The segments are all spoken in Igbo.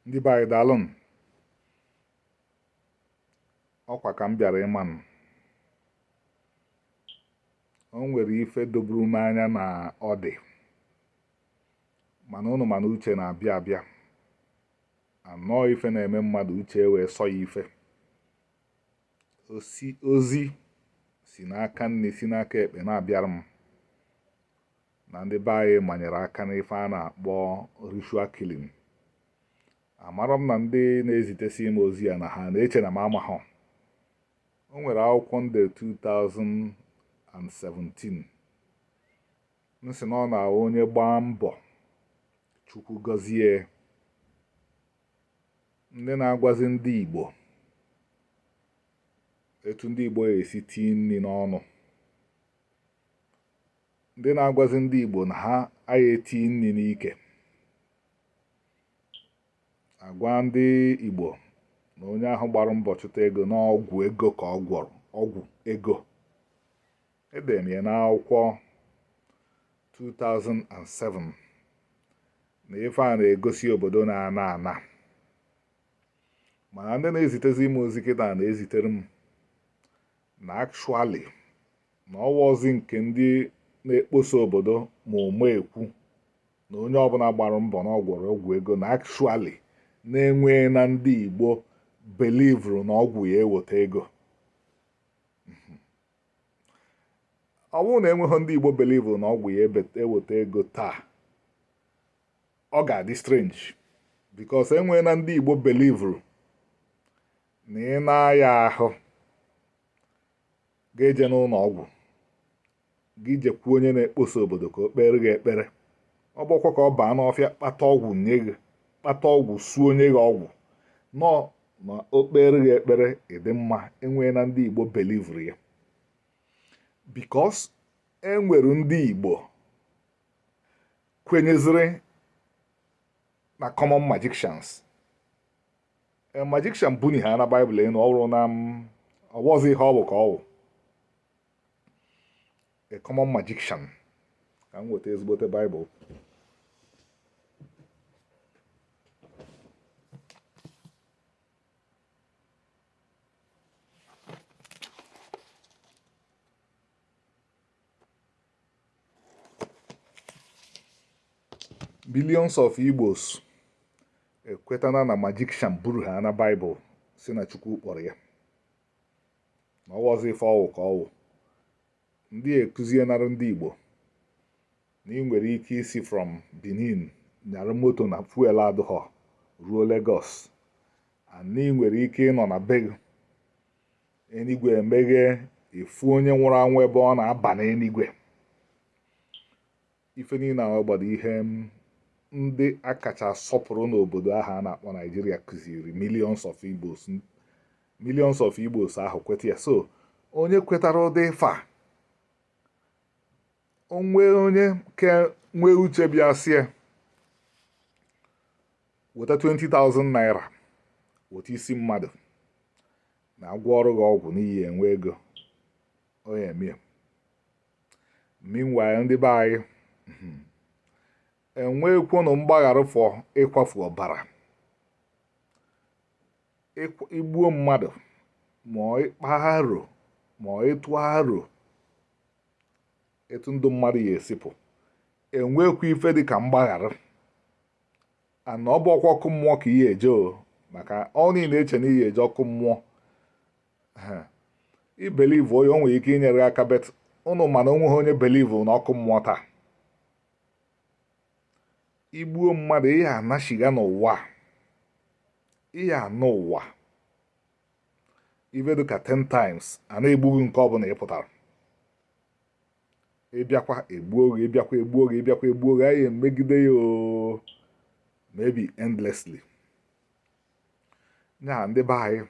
Ndị be anyị daalụ m. Ọkwa ka m bịara ịmanụ. O nwere ife doburu m anya na ọ dị, mana ụnụ mana uche na-abịa abịa. Anọọ ife na-eme mmadụ uche wee sọ ya ife. Ozi si n'aka nne si n'aka ekpe na-abịara m na ndị be anyị manyere aka n'ife a na-akpọ ritual killing. Amara m na ndị na-ezitesi m ozi ya na ha na-eche na m amahụ. O nwere akwụkwọ nde 2017 nsị na ọ na-ahụ onye gbaa mbọ Chukwu gọzie, ndị na-agwazi ndị Igbo etu ndị Igbo esi tii nri n'ọnụ, ndị na-agwazi ndị Igbo na ha agha eti nri n'ike, agwa ndị Igbo na onye ahụ gbara mbọ chụta ego n'ọgwụ ego ka ọ gwọrọ, ọgwụ ego. Edere m ya n'akwụkwọ 2007 na ife a na-egosi obodo na-ana ana, mana ndị na-ezitezi m ozi kịta na-ezitere m na actually na ọwaozi nke ndị na-ekposa obodo ma ekwu na onye ọbụla gbara mbọ na ọgwọrọ ọgwụ ego na actually na-enwe na ndị Igbo belivru na ọgwụ ya eweta ego. Ọ bụrụ na enweghị ndị Igbo belivru na ọgwụ ya eweta ego taa, ọ ga-adị strange because enwe na ndị Igbo belivru na ị na-aya ahụ ga-eje n'ụlọ ọgwụ gị jekwu onye na-ekposa obodo ka o kpere gị ekpere. Ọ bụkwa ka ọ baa n'ọfịa kpata ọgwụ nye gị, kpata ọgwụ suo onye gị ọgwụ nọọ na o kpere gị ekpere ịdị mma. Enwe na ndị Igbo belivru ya because enwere ndị Igbo kwenyeziri na common magicians. Magician buni ha na Bible enu ọrụ na ọwọzi ihe ọ bụ ka ọ wụ a common magician. Ka m weta ezigbote Bible. Billions of Igbos ekwetana na magician buru ha na Bible si na Chukwu kpọrọ ya na ọwọzi ife ọwụ ka ọwụ. Ndị ekuzienara ndị Igbo na ị nwere ike isi from Benin nyara moto na fuel adịghọ ruo Lagos, na ị nwere ike ịnọ na be gị enigwe emeghe efu onye nwụrụ anwụ ebe ọ na-aba n'enigwe. Ife niile ahụ gbado ihe ndị akacha asọpụrụ n'obodo ahụ a na-akpọ Nigeria kụziri millions of Igbos ahụ kweta ya. So onye kwetara ụdị ife a, onwe onye ke nwee uche bịa sie weta 20,000 naira weta isi mmadụ na-agwọ ọrụ gị ọgwụ n'ihi enwe ego, ọ ya eme. Meanwhile ndị be anyị enwekwunu mgbaghara fọ ịkwafu ọbara. Igbuo mmadụ ma ịkpa aro ma ịtụ aro etu ndụ mmadụ ya esipụ, enwekwa ife dị ka mgbaghara. Ana ọ bụ ọkwa ọkụ mmụọ ka ihe eje o, maka ọ niile eche na ihe eje ọkụ mmụọ ibelivu onye o nwere ike inyere aka, bet ụnụ mana onweghị onye belivu na ọkụ mmụọ taa. Igbuo mmadụ ihe anashiga n'ụwa, ihe anụ ụwa ife dị ka 10 times a na-egbughị nke ọbụla ị pụtara. Ịbịakwa egbuo gị, ịbịakwa egbuo gị, ịbịakwa egbuo gị, anyị emegide ya o maybe endlessly. Ya ndị be anyị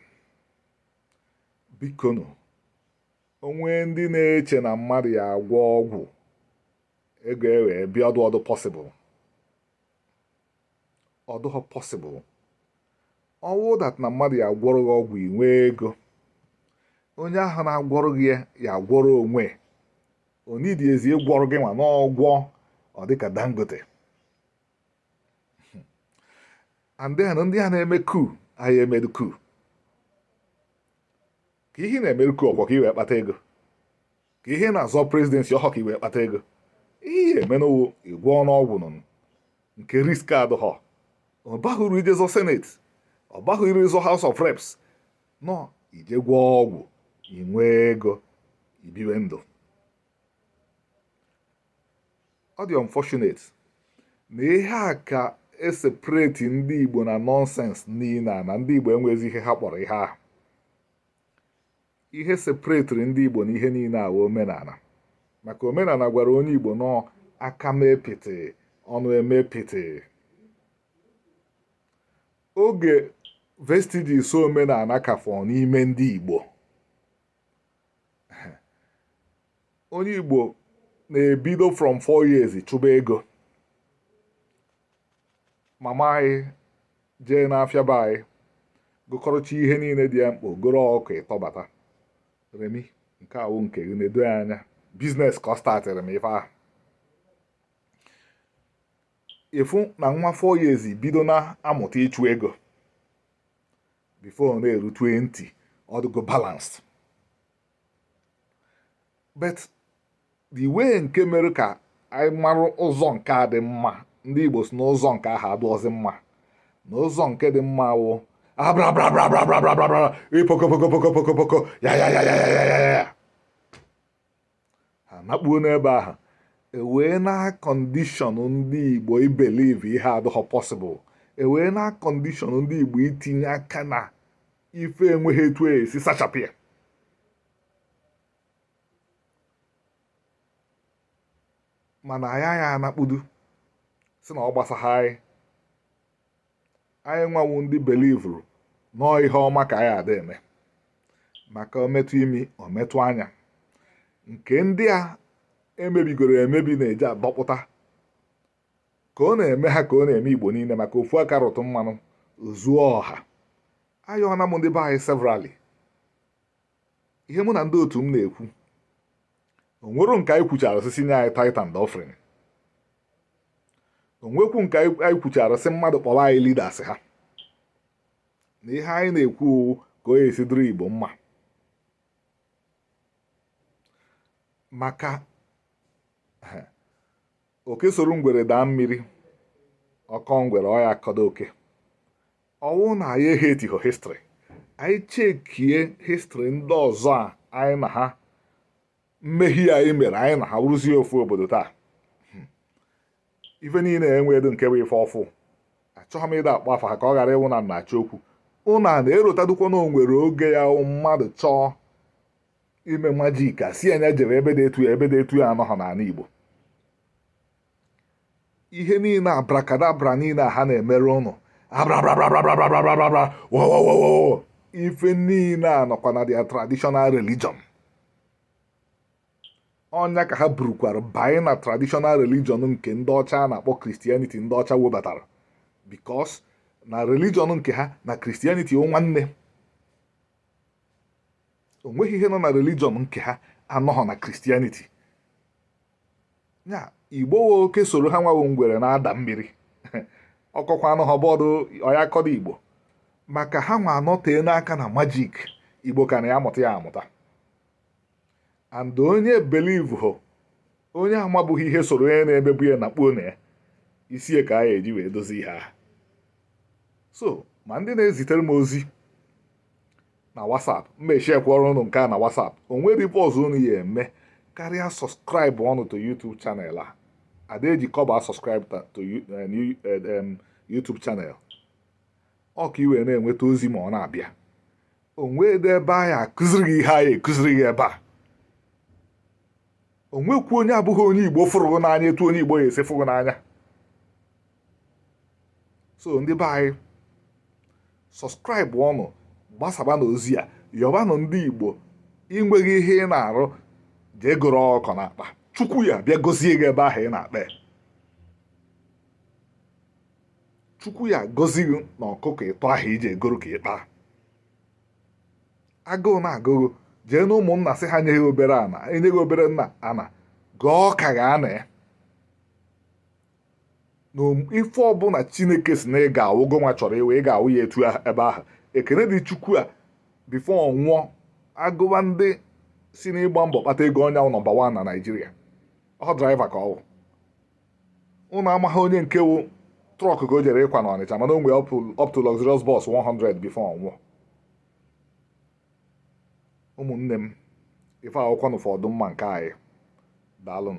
bikonu, onwe ndị na-eche na mmadụ ya agwọ ọgwụ ego ewe bịa ọdụ possible. Ọdụghọ possible. Ọwụ that na mmadụ ya agwọrọ gị ọgwụ inwe ego, onye ahụ na-agwọrọ gị ya agwọrọ onwe, onidi ezi ịgwọrọ gị ma n'ọgwọ ọ dịka Dangote. and then ndị a na-eme coup anyị emedu coup. Ka ihe na-emeru coup ọkwa ka iwee kpata ego, ka ihe na-azọ presidency ọhọ ka iwee kpata ego. Ihe emenụwo igwe ọnụọgwụ nọ nke risk adịghọ. Ọ baghị uru ije zọ senate, ọ baghị uru ịzọ house of reps, nọ ije gwọọ ọgwụ, inwee ego, ibiwe ndụ. Ọ dị unfortunate na ihe a ka esepareti ndị Igbo na nonsense niile na ndị Igbo enwezi ihe ha kpọrọ ihe ahụ. Ihe separetịrị ndị Igbo na ihe niile a omenala, maka omenala gwara onye Igbo nọ aka mepịtị ọnụ emepịtị. Oge vestiges omenala ka fọ n'ime ndị Igbo, onye Igbo na-ebido from 4 years chụba ego. Mama anyị jee n'afịa be anyị gụkọrọcha ihe niile dị ya mkpa, goro ọkụ ịtọbata. Remy, nke awụ nke gị na-edo ya anya, biznes ka ọ statịrị m ife ahụ. Ịfụ na nwa 4 years bido na-amụta ịchụ ego, before na-eru 20 ọdụgo balanced. But the way nke mere ka anyị marụ ụzọ nke a dị mma, ndị Igbo si n'ụzọ nke ahụ adụọzi mma, na ụzọ nke dị mma wụ abrabrabrabrabrabrabra ipokopokopokopoko ya. Ha nakpuo n'ebe ahụ ewee na kọndishọn ndị Igbo ibelieve ihe adịghọ possible, ewee na kọndishọn ndị Igbo itinye aka na ife enweghị etu esi sachapụ ya. Mana anyị anakpudu si na ọ gbasagha anyị nwawu ndị belivuru nọọ ihe ọma ka anyị ada eme, maka ometụ imi ometụ anya. Nke ndị a emebigoro emebi na-eji adọpụta ka ọ na-eme ha ka ọ na-eme Igbo niile, maka ofu aka rụtụ mmanụ zuo ọha. Ayọna m ndị be anyị severally. Ihe mụ na ndị otu m na-ekwu, onwero nke anyị kwuchara sisi nye anyị tithe and offering, onwekwu nke anyị kwuchara sị mmadụ kpọrọ anyị leaders ha, na ihe anyị na-ekwu ka o esi dịrị Igbo mma. Maka oke soro ngwere daa mmiri, ọkọ ngwere ọ ya akọdo oke. Ọwụ na anyị ehetighọ history, anyị chekie history ndị ọzọ a anyị na ha mmehie anyị mere, anyị na ha rụzie ofu obodo taa. Ife niile enwedo nke bụ ife ọfụ. Achọghị m ịda akpọ afa ha ka ọ ghara ịwụ na nnachi okwu. Ụna na-erotadukwa na onwere oge ya mmadụ chọọ ime majik a si anya jere ebe dị etu ya anọghọ n'ala Igbo. Ihe niile abrakadabra niile ha na-emere ụnụ abrabrabrabrabrabrabrabra wo ife niile a nọkwa na their traditional religion. Ọnya ka ha burukwara banye na traditional religion nke ndị ọcha na-akpọ Christianity, ndị ọcha webatara, because na religion nke ha na Christianity o nwanne. O nweghị ihe nọ na religion nke ha anọghọ na Christianity. Ya Igbo oke soro ha nwawo ngwere na-ada mmiri ọkọkwa anọghọ bọọdụ ọya kọdo Igbo, maka ha nwa anọtee n'aka na majik Igbo ka na ya amụta ya amụta. And onye believe ho, onye amabụghị ihe soro onye na-emebu ya na kpuo na ya isie ka a eji wee dozi ihe ahụ. So ma ndị na-ezitere m ozi na WhatsApp, mmechiekwara ụnụ nke a na WhatsApp, o nwere ife ọzọ unu ya eme karịa subscribe ọnụ to YouTube channel a. Adaeji kọba subscribe to YouTube channel. Ọ ka iwe na-enweta ozi ma ọ na-abịa. O nweede ebe anyị akụziri gị ihe anyị ekụziri gị ebe a. O nwekwu onye abụghị onye Igbo fụrụ n'anya etu onye Igbo ya esi fụrụ n'anya. So ndị be anyị, subscribe ọnụ, gbasaba n'ozi a, yọbanụ ndị Igbo inweghị ihe ị na-arụ, jee goro ọkọ n'akpa, Chukwu ya bịa gozie gị ebe ahụ ị na-akpa. Chukwu ya gozi gị na ọkụkọ ịtọ ahụ iji egoro ka ịkpa. Agụụ na-agụgụ, jee na ụmụnna sị ha nye gị obere ana, enye gị obere nna ana, gọọ ka ga ana ya. na ife ọbụla Chineke si na ị ga-awụgo nwa chọrọ iwe ị ga-awụ ya etu ebe ahụ. Ekene dị Chukwu a bifo ọ nwụọ agụba ndị si n'ịgba mbọ kpata ego ọnya nọmba 1 na Naịjirịa. Ọ draiva ka ọ wụ. Unu amaghị onye nke wụ trọk ka o jere ịkwa n'Ọnịcha mana o nwee up to luxurious bus 100 bifo ọ nwụọ. Ụmụnne m, ife akwụkwọ n'ụfọdụ mma nke anyị. Daalụ.